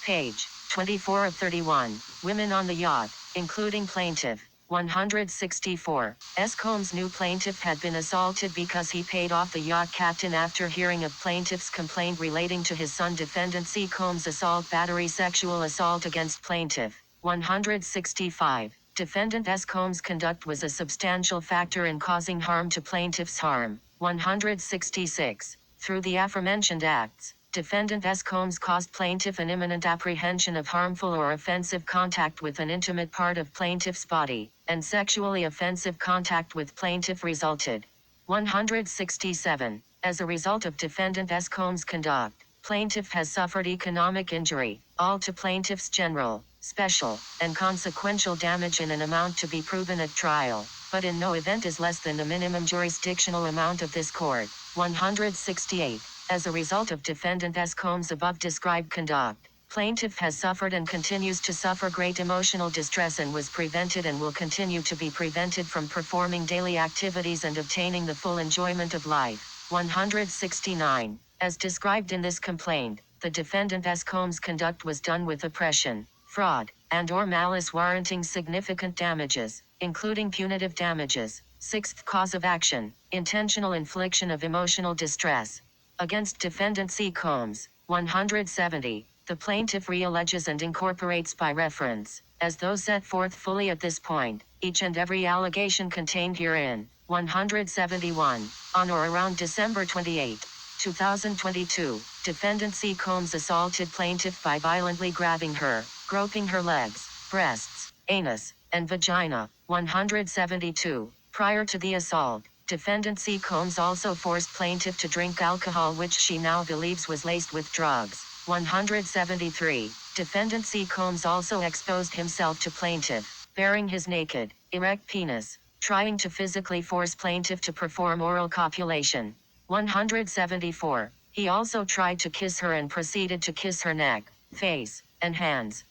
Page 24 of 31. Women on the yacht, including plaintiff. 164. S. Combs knew plaintiff had been assaulted because he paid off the yacht captain after hearing of plaintiff's complaint relating to his son. Defendant C. Combs assault, battery, sexual assault against plaintiff. 165. Defendant S. Combs' conduct was a substantial factor in causing harm to plaintiff's harm. 166. Through the aforementioned acts, Defendant S. Combs caused plaintiff an imminent apprehension of harmful or offensive contact with an intimate part of plaintiff's body, and sexually offensive contact with plaintiff resulted. 167. As a result of Defendant S. Combs' conduct, plaintiff has suffered economic injury, all to plaintiff's general, special, and consequential damage in an amount to be proven at trial, but in no event is less than the minimum jurisdictional amount of this court. 168. As a result of Defendant S. Combs' above-described conduct, plaintiff has suffered and continues to suffer great emotional distress and was prevented and will continue to be prevented from performing daily activities and obtaining the full enjoyment of life. 169. As described in this complaint, the Defendant S. Combs' conduct was done with oppression, fraud, and/or malice warranting significant damages, including punitive damages. Sixth cause of action, intentional infliction of emotional distress. Against Defendant C. Combs. 170. The plaintiff realleges and incorporates by reference, as those set forth fully at this point, each and every allegation contained herein. 171. On or around December 28, 2022, Defendant C. Combs assaulted plaintiff by violently grabbing her, groping her legs, breasts, anus, and vagina. 172. Prior to the assault, Defendant C. Combs also forced plaintiff to drink alcohol which she now believes was laced with drugs. 173. Defendant C. Combs also exposed himself to plaintiff, bearing his naked, erect penis, trying to physically force plaintiff to perform oral copulation. 174. He also tried to kiss her and proceeded to kiss her neck, face, and hands.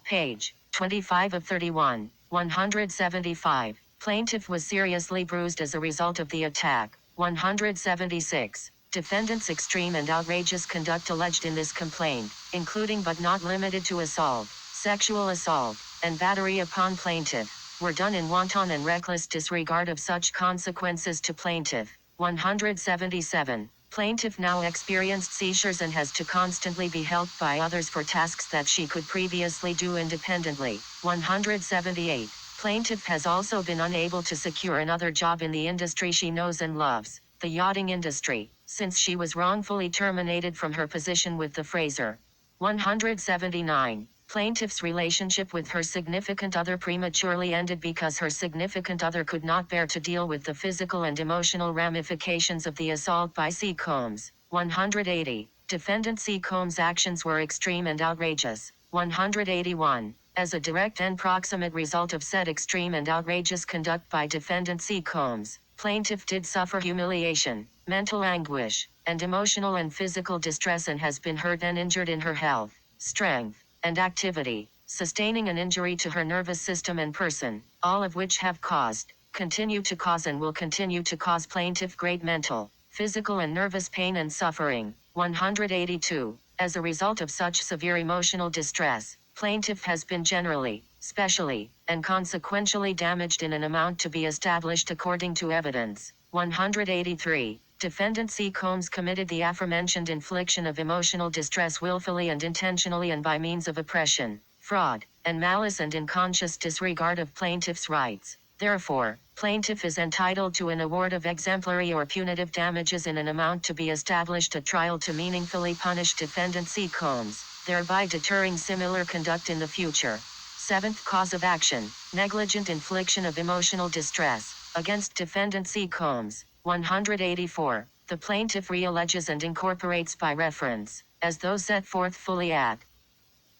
Page 25 of 31. 175. Plaintiff was seriously bruised as a result of the attack. 176. Defendant's extreme and outrageous conduct alleged in this complaint, including but not limited to assault, sexual assault, and battery upon plaintiff, were done in wanton and reckless disregard of such consequences to plaintiff. 177. Plaintiff now experienced seizures and has to constantly be helped by others for tasks that she could previously do independently. 178. Plaintiff has also been unable to secure another job in the industry she knows and loves, the yachting industry, since she was wrongfully terminated from her position with the Fraser. 179. Plaintiff's relationship with her significant other prematurely ended because her significant other could not bear to deal with the physical and emotional ramifications of the assault by C. Combs. 180. Defendant C. Combs' actions were extreme and outrageous. 181. As a direct and proximate result of said extreme and outrageous conduct by Defendant C. Combs, plaintiff did suffer humiliation, mental anguish, and emotional and physical distress and has been hurt and injured in her health, strength, and activity, sustaining an injury to her nervous system and person, all of which have caused, continue to cause and will continue to cause plaintiff great mental, physical and nervous pain and suffering. 182. As a result of such severe emotional distress, plaintiff has been generally, specially, and consequentially damaged in an amount to be established according to evidence. 183. Defendant C. Combs committed the aforementioned infliction of emotional distress willfully and intentionally and by means of oppression, fraud, and malice and in conscious disregard of plaintiff's rights. Therefore, plaintiff is entitled to an award of exemplary or punitive damages in an amount to be established at trial to meaningfully punish Defendant C. Combs, thereby deterring similar conduct in the future. Seventh cause of action, negligent infliction of emotional distress, against Defendant C. Combs. 184. The plaintiff realleges and incorporates by reference, as those set forth fully at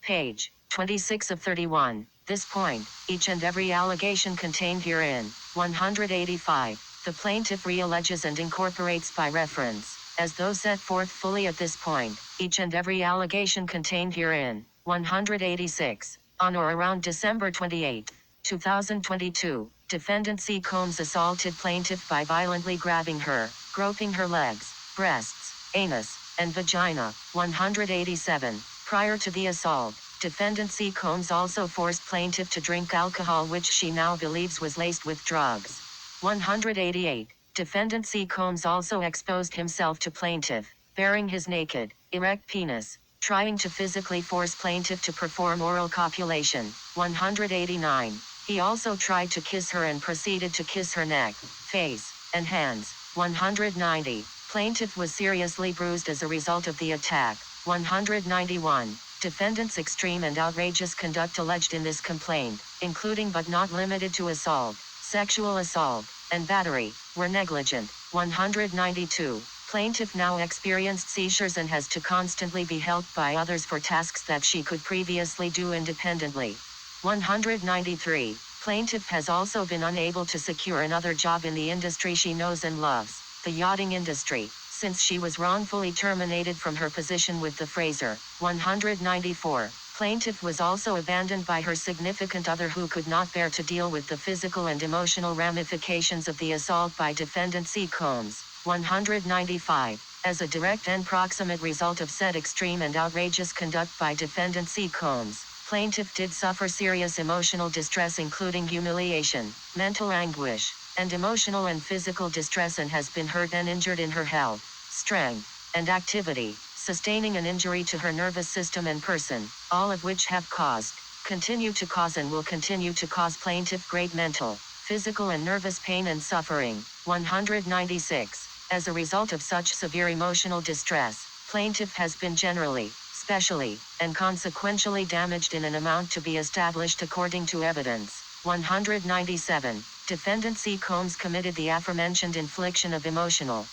page 26 of 31. This point, each and every allegation contained herein. 185. The plaintiff realleges and incorporates by reference, as those set forth fully at this point, each and every allegation contained herein. 186. On or around December 28, 2022, Defendant C. Combs assaulted plaintiff by violently grabbing her, groping her legs, breasts, anus, and vagina. 187. Prior to the assault, defendant C. Combs also forced plaintiff to drink alcohol which she now believes was laced with drugs. 188. Defendant C. Combs also exposed himself to plaintiff, baring his naked, erect penis, trying to physically force plaintiff to perform oral copulation. 189. He also tried to kiss her and proceeded to kiss her neck, face, and hands. 190. Plaintiff was seriously bruised as a result of the attack. 191. Defendant's extreme and outrageous conduct alleged in this complaint, including but not limited to assault, sexual assault, and battery, were negligent. 192. Plaintiff now experienced seizures and has to constantly be helped by others for tasks that she could previously do independently. 193. Plaintiff has also been unable to secure another job in the industry she knows and loves, the yachting industry, since she was wrongfully terminated from her position with the Fraser. 194. Plaintiff was also abandoned by her significant other who could not bear to deal with the physical and emotional ramifications of the assault by defendant C. Combs. 195. As a direct and proximate result of said extreme and outrageous conduct by defendant C. Combs, plaintiff did suffer serious emotional distress including humiliation, mental anguish, and emotional and physical distress and has been hurt and injured in her health, strength, and activity, sustaining an injury to her nervous system and person, all of which have caused, continue to cause and will continue to cause plaintiff great mental, physical and nervous pain and suffering. 196. As a result of such severe emotional distress, plaintiff has been generally, specially, and consequentially damaged in an amount to be established according to evidence. 197. Defendant C. Combs committed the aforementioned infliction of emotional.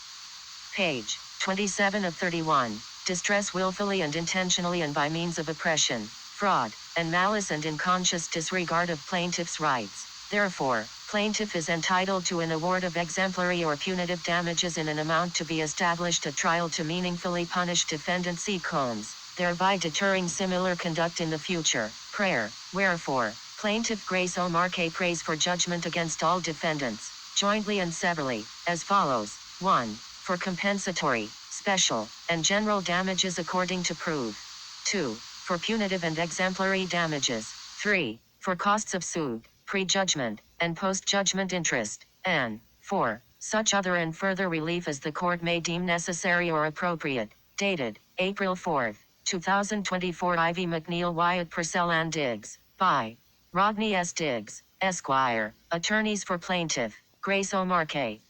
Page 27 of 31. Distress willfully and intentionally and by means of oppression, fraud, and malice and in conscious disregard of plaintiff's rights. Therefore, plaintiff is entitled to an award of exemplary or punitive damages in an amount to be established at trial to meaningfully punish defendant C. Combs, thereby deterring similar conduct in the future. Prayer. Wherefore, plaintiff Grace O'Marcaigh prays for judgment against all defendants, jointly and severally, as follows. 1. For compensatory, special, and general damages according to proof. 2. For punitive and exemplary damages. 3. For costs of suit, pre-judgment, and post-judgment interest. And 4. Such other and further relief as the court may deem necessary or appropriate. Dated, April 4, 2024. Ivy McNeil Wyatt Purcell and Diggs. By Rodney S. Diggs, Esquire, Attorneys for Plaintiff, Grace O'Marcaigh.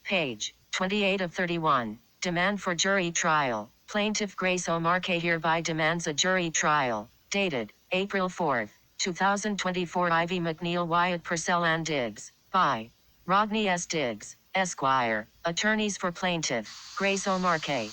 Page 28 of 31. Demand for jury trial. Plaintiff Grace O'Marcaigh hereby demands a jury trial. Dated, April 4, 2024. Ivy McNeil Wyatt Purcell and Diggs. By Rodney S. Diggs, Esquire, Attorneys for Plaintiff, Grace O'Marcaigh.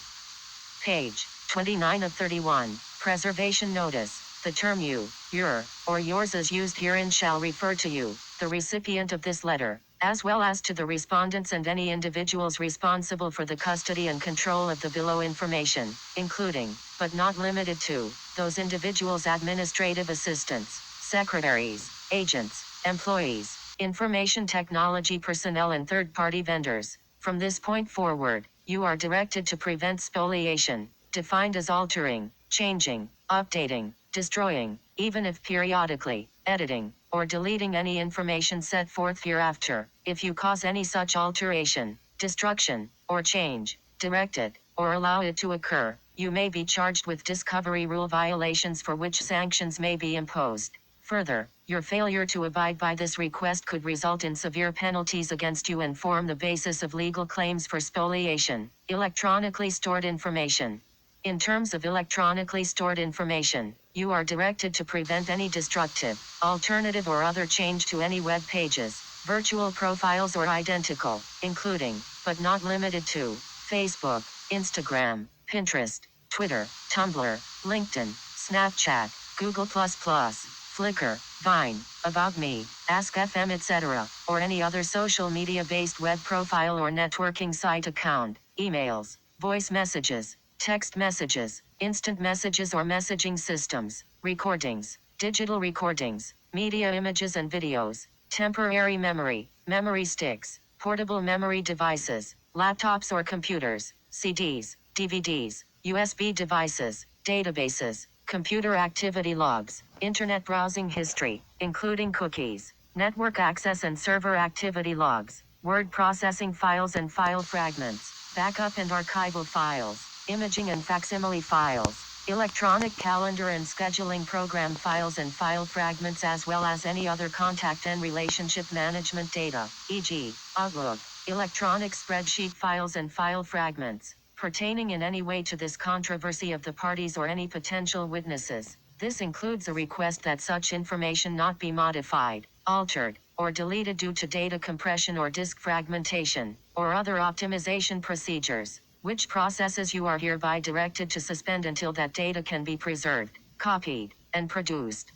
Page 29 of 31. Preservation notice. The term you, your, or yours as used herein shall refer to you, the recipient of this letter, as well as to the respondents and any individuals responsible for the custody and control of the below information, including, but not limited to, those individuals' administrative assistants, secretaries, agents, employees, information technology personnel and third-party vendors. From this point forward, you are directed to prevent spoliation, defined as altering, changing, updating, destroying, even if periodically, editing, or deleting any information set forth hereafter. If you cause any such alteration, destruction, or change, direct it, or allow it to occur, you may be charged with discovery rule violations for which sanctions may be imposed. Further, your failure to abide by this request could result in severe penalties against you and form the basis of legal claims for spoliation. Electronically stored information. In terms of electronically stored information, you are directed to prevent any destructive, alternative or other change to any web pages, virtual profiles or identical, including, but not limited to, Facebook, Instagram, Pinterest, Twitter, Tumblr, LinkedIn, Snapchat, Google++, Flickr, Vine, About Me, Ask FM etc., or any other social media-based web profile or networking site account, emails, voice messages, text messages, instant messages or messaging systems, recordings, digital recordings, media images and videos, temporary memory, memory sticks, portable memory devices, laptops or computers, CDs, DVDs, USB devices, databases, computer activity logs, internet browsing history, including cookies, network access and server activity logs, word processing files and file fragments, backup and archival files, imaging and facsimile files, electronic calendar and scheduling program files and file fragments, as well as any other contact and relationship management data, e.g., Outlook, electronic spreadsheet files and file fragments, pertaining in any way to this controversy of the parties or any potential witnesses. This includes a request that such information not be modified, altered, or deleted due to data compression or disk fragmentation, or other optimization procedures, which processes you are hereby directed to suspend until that data can be preserved, copied, and produced.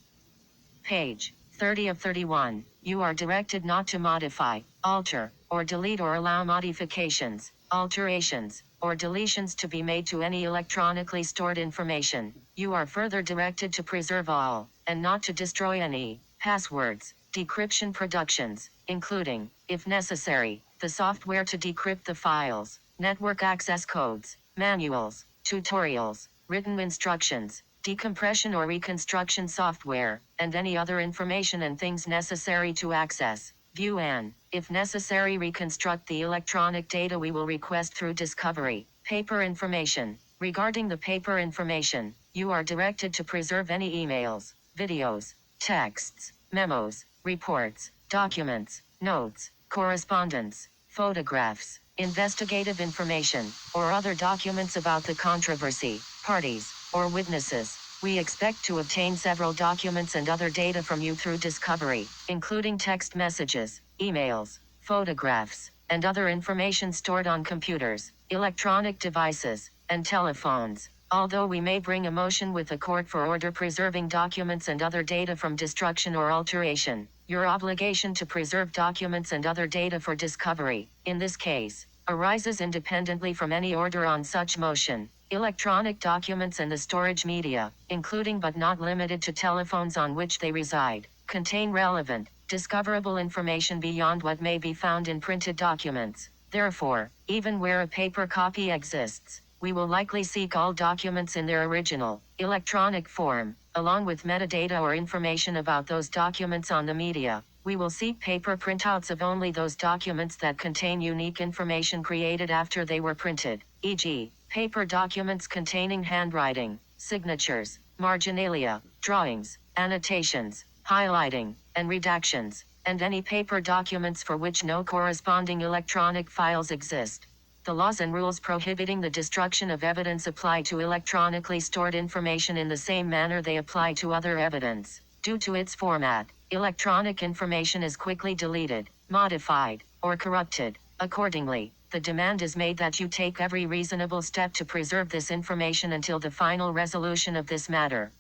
Page 30 of 31. You are directed not to modify, alter, or delete or allow modifications, alterations, or deletions to be made to any electronically stored information. You are further directed to preserve all, and not to destroy any, passwords, decryption productions, including, if necessary, the software to decrypt the files, network access codes, manuals, tutorials, written instructions, decompression or reconstruction software, and any other information and things necessary to access, view and, if necessary, reconstruct the electronic data we will request through discovery. Paper information. Regarding the paper information, you are directed to preserve any emails, videos, texts, memos, reports, documents, notes, correspondence, photographs, investigative information, or other documents about the controversy, parties, or witnesses. We expect to obtain several documents and other data from you through discovery, including text messages, emails, photographs, and other information stored on computers, electronic devices, and telephones. Although we may bring a motion with the court for order preserving documents and other data from destruction or alteration, your obligation to preserve documents and other data for discovery, in this case, arises independently from any order on such motion. Electronic documents and the storage media, including but not limited to telephones on which they reside, contain relevant, discoverable information beyond what may be found in printed documents. Therefore, even where a paper copy exists, we will likely seek all documents in their original, electronic form, along with metadata or information about those documents on the media. We will seek paper printouts of only those documents that contain unique information created after they were printed, e.g., paper documents containing handwriting, signatures, marginalia, drawings, annotations, highlighting, and redactions, and any paper documents for which no corresponding electronic files exist. The laws and rules prohibiting the destruction of evidence apply to electronically stored information in the same manner they apply to other evidence. Due to its format, electronic information is quickly deleted, modified, or corrupted. Accordingly, the demand is made that you take every reasonable step to preserve this information until the final resolution of this matter.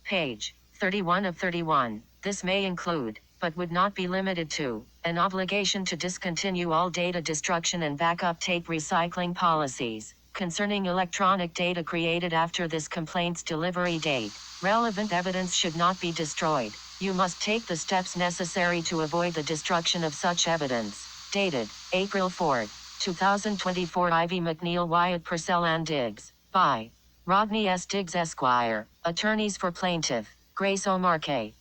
Page 31 of 31. This may include, but would not be limited to, an obligation to discontinue all data destruction and backup tape recycling policies concerning electronic data created after this complaint's delivery date. Relevant evidence should not be destroyed. You must take the steps necessary to avoid the destruction of such evidence. Dated, April 4, 2024. Ivy McNeil Wyatt Purcell and Diggs. By Rodney S. Diggs Esquire, Attorneys for Plaintiff, Grace O'Markey.